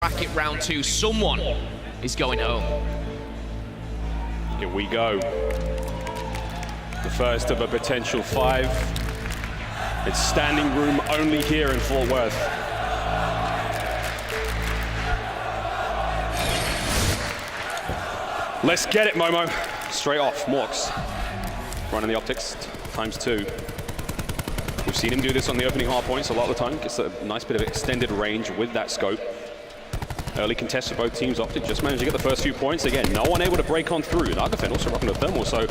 Bracket round 2, someone is going home. Here we go. The first of a potential 5. It's standing room only here in Fort Worth. Let's get it, Momo. Straight off, Morks. Running the Optics, ×2. We've seen him do this on the opening hard points a lot of the time. Gets a nice bit of extended range with that scope. Early contest for both teams. Optic just managed to get the first few points. Again, no one able to break on through. Nagafen also rocking a thermal, so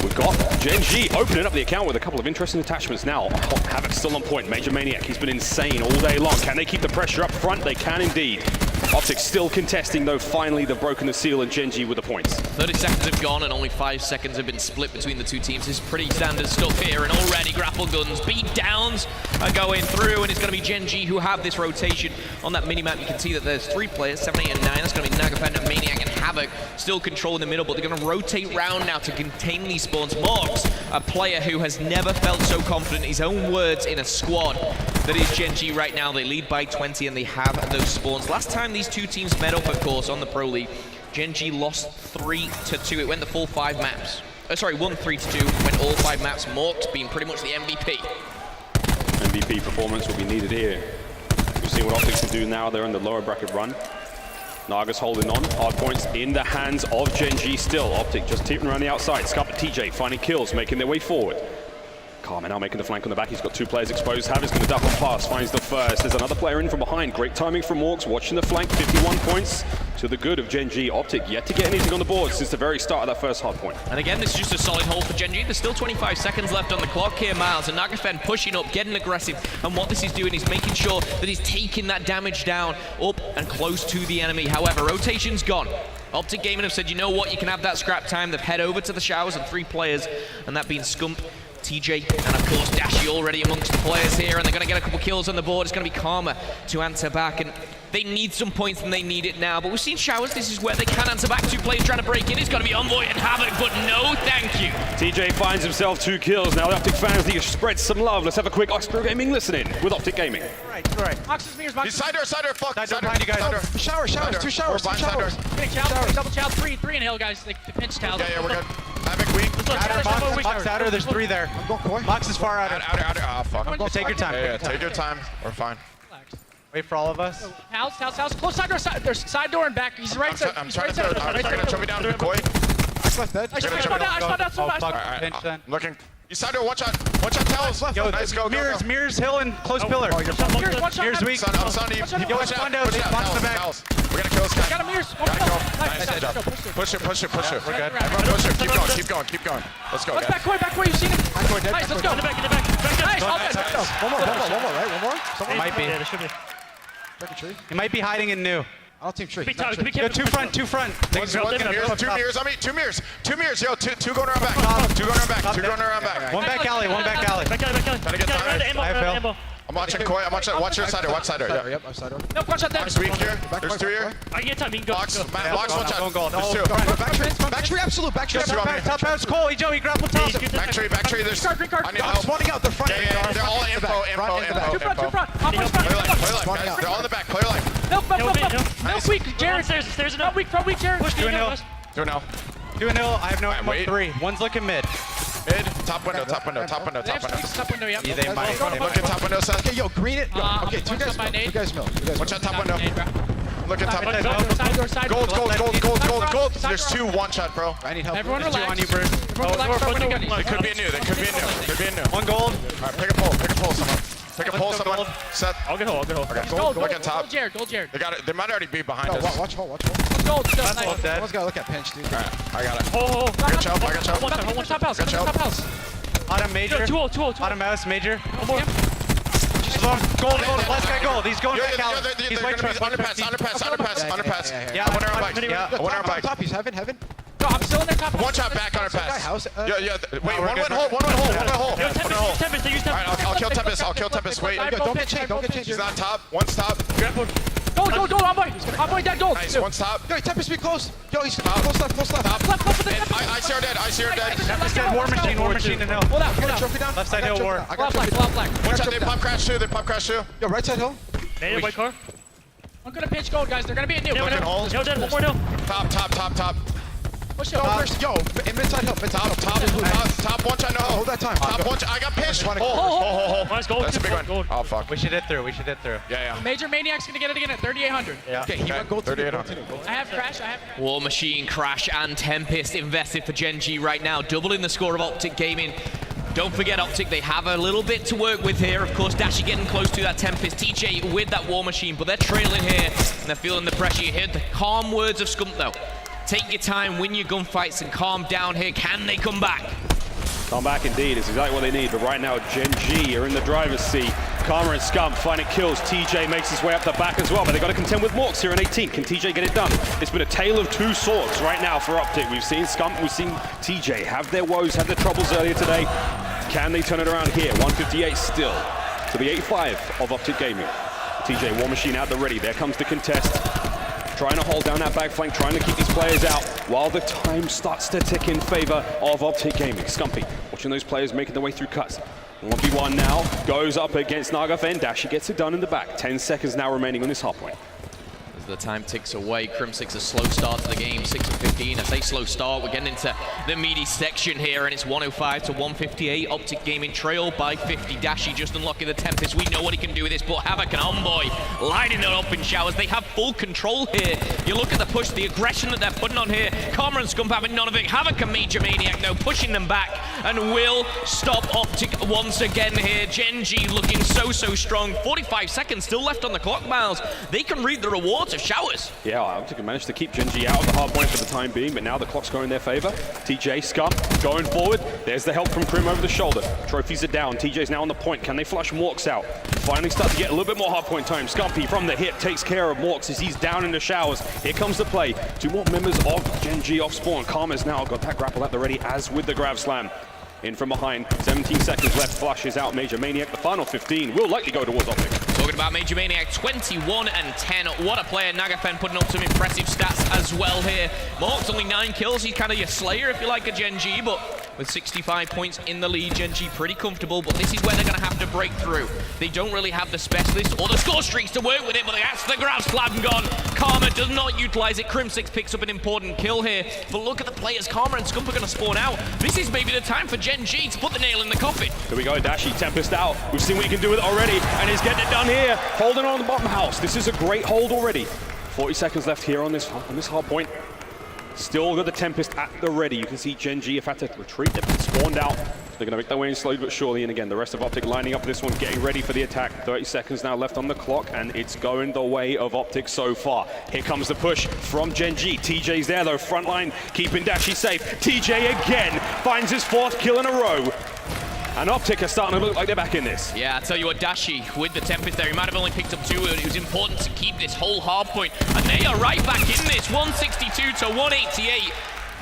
we've got Gen.G opening up the account with a couple of interesting attachments now. Havoc still on point. Major Maniac, he's been insane all day long. Can they keep the pressure up front? They can indeed. Optic still contesting, though finally they've broken the seal and Gen.G with the points. 30 seconds have gone and only 5 seconds have been split between the two teams. This is pretty standard stuff here, and already grapple guns, beat downs are going through, and it's going to be Gen.G who have this rotation on that mini-map. You can see that there's 3 players, 7, 8, and 9. That's going to be Nagafen, Maniac, and Havoc still controlling the middle, but they're going to rotate round now to contain these spawns. Morks, a player who has never felt so confident, his own words, in a squad that is Gen.G right now. They lead by 20 and they have those spawns. Last time these two teams met up, of course, on the Pro League, Gen.G lost 3-2. It went the full 5 maps. Won 3-2, went all 5 maps. Morks being pretty much the MVP. MVP performance will be needed here. We've seen what Optics can do now. They're in the lower bracket run. Nagas holding on. Hard points in the hands of Gen.G still. Optic just teetering around the outside. Scup and TJ finding kills, making their way forward. Karma now making the flank on the back. He's got 2 players exposed. Havoc's going to duck on pass, finds the first. There's another player in from behind. Great timing from Morks, watching the flank. 51 points to the good of Gen.G. Optic yet to get anything on the board since the very start of that first hard point. And again, this is just a solid hold for Gen.G. There's still 25 seconds left on the clock here, Miles. And Nagafen pushing up, getting aggressive. And what this is doing is making sure that he's taking that damage down, up and close to the enemy. However, rotation's gone. Optic Gaming have said, you know what, you can have that scrap time. They've head over to the showers and 3 players, and that being Scump, TJ, and of course Dashi already amongst the players here, and they're going to get a couple kills on the board. It's going to be Karma to answer back, and they need some points and they need it now. But we've seen showers, this is where they can answer back. 2 players trying to break in. It's got to be Envoy and Havoc, but no thank you. TJ finds himself 2 kills. Now the Optic fans need to spread some love. Let's have a quick Oxbro Gaming listen-in with Optic Gaming. Right. Mox's mirrors, He's side door, fuck. Side behind you guys. Showers, 2 showers. Getting chow, double chow, 3 inhale, guys. They pinch chow. Yeah, we're good. Havoc weak. Mox outer, there's 3 there. I'm going core. Mox is far outer. Outer. Ah, fuck. Take your time. Yeah, take your time. We're fine. Wait for all of us. House. Close side door. There's side door and back. He's right side. I'm trying to choke me down to the koi. I spawned out. Alright, looking. You side door, watch out tells. Yo, nice, go. Mirrors, hill, and close pillar. Mirrors weak. I'm son, you watch out. Box the back. We're gonna kill this guy. Got a mirrors. Nice job. Push it. We're good. Everyone push it. Keep going. Let's go, guys. Back way. You seen him? Nice, let's go. In the back. Nice. One more, right? One more? Someone might be. Yeah, there should be. He might be hiding in new. I'll team tree. Go 2 front. 2 mirrors. I mean, 2 mirrors. Yo, two going around back. Two going around back. One back alley. Back alley. Gotta get time. I have Phil. I'm watching koi. Watch your side door. Yep, I'm side door. No, watch out there. Box weak here. There's 2 here. I can get time. You can go. Blocks, watch out. Don't go. There's 2. Back tree, absolute. Back tree. Top house, Cole. He grappled top. Back tree. There's. Green card. I need help. Spawning out the front. Yeah, they're all info. Two front. Play life, guys. They're all in the back. Play life. No, weak, Jared. There's enough. Front weak, Jared. Push 2-0. 2-0. I have no ammo. 3. One's looking mid. Mid. Top window. Yeah, they might. Look at top window, Seth. Okay, yo, green it. Yo, okay, 2 guys mill. Watch out top window. Look at top window. Side. Gold. There's 2 1-shot, bro. I need help. Everyone relax. On you, Bruce. They could be a new. 1 gold. Alright, pick a pole, someone. Seth. I'll get hole. Okay. Gold. Look at top. Gold, Jared. They got it. They might already be behind No, us. watch hole. Gold, still. Nice. Someone's gotta look at pinch, dude. Alright, I got it. Hole. I got you. One top house. Got you. Top house. Autumn major. 2-0. Autumn mouse major. Gold. Last guy gold. He's going back out. He's white truck. Underpass. Yeah. I went around bike. Top, he's heaven. No, I'm still in there top. 1-shot back underpass. House. Yeah. Wait, one went hole. Tempest, they use Tempest. Alright, I'll kill Tempest. Wait. Yo, don't get changed. He's not top. One's top. Gold. I'm going dead gold. Nice. One's top. Yo, Tempest be close. Yo, he's Top. close left. Top. Left. I see her dead. Tempest dead. War machine and hill. Hold out. trophy down. Left side hill war. I got Black. Watch out, they pop crash too. Yo, right side hill. Native white car. I'm gonna pinch gold, guys. They're gonna be at new. Looking holes. No, dead. One more, no. Top. Push it over. Yo, inside hill. Top one, I know. Hold that time. Top one, I got pinched. Hold. Nice gold. That's a big one. Gold. Oh, fuck. We should hit through. Yeah. Major Maniac's gonna get it again at 3,800. Yeah. Okay, he went gold to 3800. I have crash. War Machine, Crash, and Tempest invested for Gen G right now, doubling the score of Optic Gaming. Don't forget Optic, they have a little bit to work with here. Of course, Dashi getting close to that Tempest, TJ with that War Machine, but they're trailing here, and they're feeling the pressure. You heard the calm words of Scump, though. Take your time, win your gunfights, and calm down here. Can they come back? Come back indeed, it's exactly what they need, but right now Gen G are in the driver's seat. Karma and Scump finding kills. TJ makes his way up the back as well, but they've got to contend with Morks here in 18. Can TJ get it done? It's been a tale of two swords right now for Optic. We've seen Scump, we've seen TJ have their woes, have their troubles earlier today. Can they turn it around here? 158 still to the 8-5 of Optic Gaming. TJ, War Machine out the ready. There comes the contest. Trying to hold down that back flank, trying to keep these players out while the time starts to tick in favor of Optic Gaming. Scumpy watching those players making their way through cuts. 1v1 now, goes up against Nagafen. Dashi gets it done in the back. 10 seconds now remaining on this hard point. As the time ticks away, Crim6 a slow start to the game, 6-15. As they slow start, we're getting into the meaty section here, and it's 105 to 158. Optic Gaming trail by 50. Dashi just unlocking the Tempest. We know what he can do with this, but Havoc and Envoy lighting it up in showers. They have full control here. You look at the push, the aggression that they're putting on here. Karma and Scump having none of it. Havoc and Major Maniac, though, pushing them back and will stop Optic once again here. Gen G looking so strong. 45 seconds still left on the clock, Miles. They can reap the rewards of showers. Yeah, Optic managed to keep Gen G out of the hard point for the time being, but now the clock's going in their favor. TJ, Scump going forward. There's the help from Crim over the shoulder. Trophies are down. TJ's now on the point. Can they flush Morks out? Finally start to get a little bit more hard point time. Scumpy from the hip takes care of Morks as he's down in the showers. Here comes the play. Two more members of Gen G off spawn. Karma's now got that grapple at the ready, as with the grab slam. In from behind, 17 seconds left, flushes out Major Maniac. The final 15 will likely go towards Optic. Talking about Major Maniac, 21 and 10. What a player. Nagafen putting up some impressive stats as well here. Morks only 9 kills. He's kind of your slayer if you like a Gen G, but with 65 points in the lead, Gen G pretty comfortable, but this is where they're going to have to break through. They don't really have the specialists or the score streaks to work with it, but that's the grab slam gone. Karma does not utilize it. Crim6 picks up an important kill here, but look at the players. Karma and Scump are going to spawn out. This is maybe the time for Gen G to put the nail in the coffin. Here we go, Dashi, Tempest out. We've seen what he can do with it already, and he's getting it done here. Holding on the bottom house. This is a great hold already. 40 seconds left here on this hard point. Still got the Tempest at the ready. You can see Gen G have had to retreat. They've been spawned out. They're going to make their way in slowly but surely. And again, the rest of Optic lining up this one, getting ready for the attack. 30 seconds now left on the clock, and it's going the way of Optic so far. Here comes the push from Gen G. TJ's there, though. Front line keeping Dashi safe. TJ again finds his 4th kill in a row. And Optic are starting to look like they're back in this. Yeah, I tell you what, Dashi with the Tempest there, he might have only picked up 2. It was important to keep this whole hard point. And they are right back in this, 162 to 188.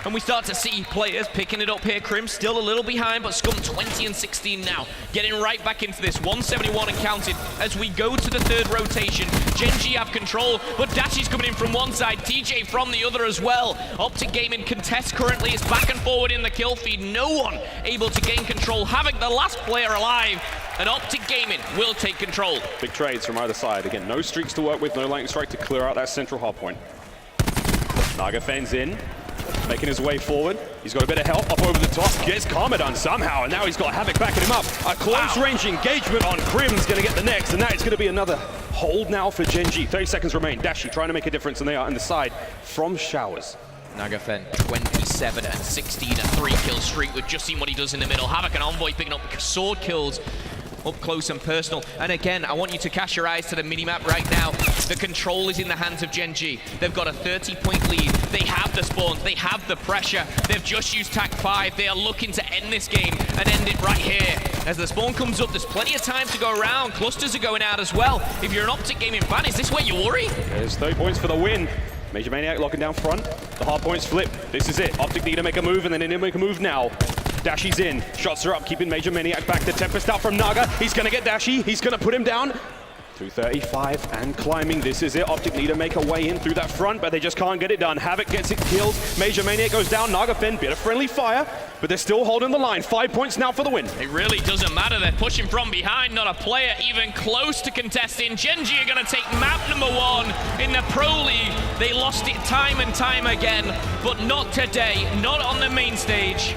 And we start to see players picking it up here. Crim still a little behind, but Scum 20 and 16 now. Getting right back into this, 171 and counted as we go to the 3rd rotation. Gen G have control, but Dashi's coming in from one side, TJ from the other as well. Optic Gaming contest currently is back and forward in the kill feed. No one able to gain control. Havoc, the last player alive, and Optic Gaming will take control. Big trades from either side. Again, no streaks to work with, no lightning strike to clear out that central hard point. Nagafen's in. Making his way forward. He's got a bit of help up over the top. Gets Karma done somehow, and now he's got Havoc backing him up. A close-range engagement on Crim's going to get the next, and that is going to be another hold now for Gen G. 30 seconds remain. Dashi trying to make a difference, and they are on the side from showers. Nagafen 27 and 16, a 3-kill streak. We've just seen what he does in the middle. Havoc and Envoy picking up sword kills up close and personal. And again, I want you to cast your eyes to the minimap right now. The control is in the hands of Gen G. They've got a 30-point lead. They have the spawns. They have the pressure. They've just used TAC 5. They are looking to end this game and end it right here. As the spawn comes up, there's plenty of time to go around. Clusters are going out as well. If you're an Optic Gaming fan, is this where you worry? There's 30 points for the win. Major Maniac locking down front. The hard points flip. This is it. Optic need to make a move, and they need to make a move now. Dashi's in. Shots are up, keeping Major Maniac back. The Tempest out from Naga. He's going to get Dashi. He's going to put him down. 235 and climbing. This is it. Optic need to make a way in through that front, but they just can't get it done. Havoc gets it killed. Major Maniac goes down. Nagafen, bit of friendly fire, but they're still holding the line. 5 points now for the win. It really doesn't matter. They're pushing from behind. Not a player even close to contesting. Gen.G are going to take map number 1 in the Pro League. They lost it time and time again, but not today. Not on the main stage.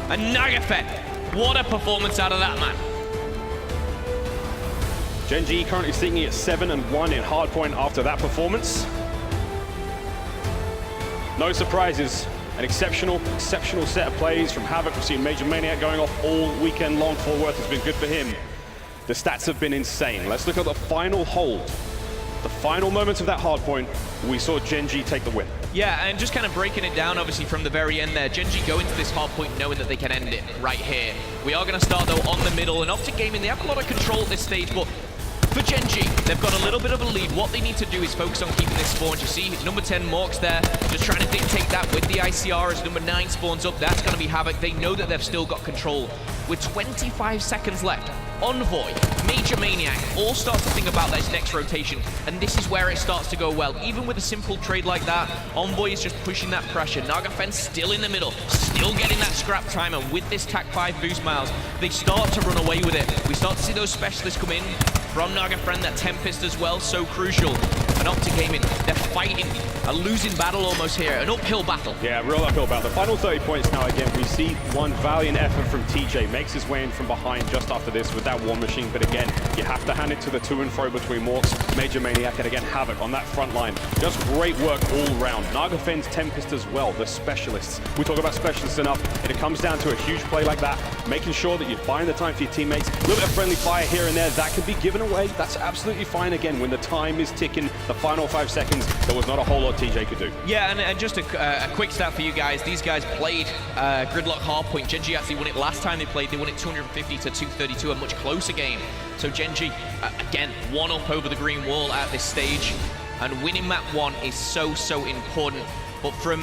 And Nagafen, what a performance out of that man. Gen.G currently sitting at 7-1 in hardpoint after that performance. No surprises. An exceptional set of plays from Havoc. We've seen Major Maniac going off all weekend long. Fort Worth has been good for him. The stats have been insane. Let's look at the final hold. The final moments of that hardpoint, we saw Gen.G take the win. Yeah, and just kind of breaking it down, obviously, from the very end there. Gen.G go into this hard point knowing that they can end it right here. We are going to start, though, on the middle. And Optic Gaming, they have a lot of control at this stage, but for Gen.G, they've got a little bit of a lead. What they need to do is focus on keeping this spawn. You see, number 10, Morks there, just trying to dictate that with the ICR as number 9 spawns up. That's going to be Havoc. They know that they've still got control. With 25 seconds left, Envoy, Major Maniac, all start to think about this next rotation, and this is where it starts to go well. Even with a simple trade like that, Envoy is just pushing that pressure. Nagafen still in the middle, still getting that scrap time, and with this TAC 5 boost miles, they start to run away with it. We start to see those specialists come in from Nagafen, that Tempest as well, so crucial. And Optic Gaming, they're fighting a losing battle almost here, an uphill battle. Yeah, real uphill battle. The final 30 points now again. We see one valiant effort from TJ. Makes his way in from behind just after this with that War Machine. But again, you have to hand it to the to and fro between Morks, Major Maniac, and again, Havoc on that front line. Just great work all round. Nagafen's Tempest as well, the specialists. We talk about specialists enough, and it comes down to a huge play like that, making sure that you're buying the time for your teammates. A little bit of friendly fire here and there, that could be given away. That's absolutely fine again when the time is ticking. The final 5 seconds, there was not a whole lot TJ could do. Yeah, and just a quick stat for you guys. These guys played Gridlock Hardpoint. Gen.G actually won it last time they played. They won it 250 to 232, a much closer game. So Gen.G, again, 1 up over the green wall at this stage. And winning map 1 is so important. But from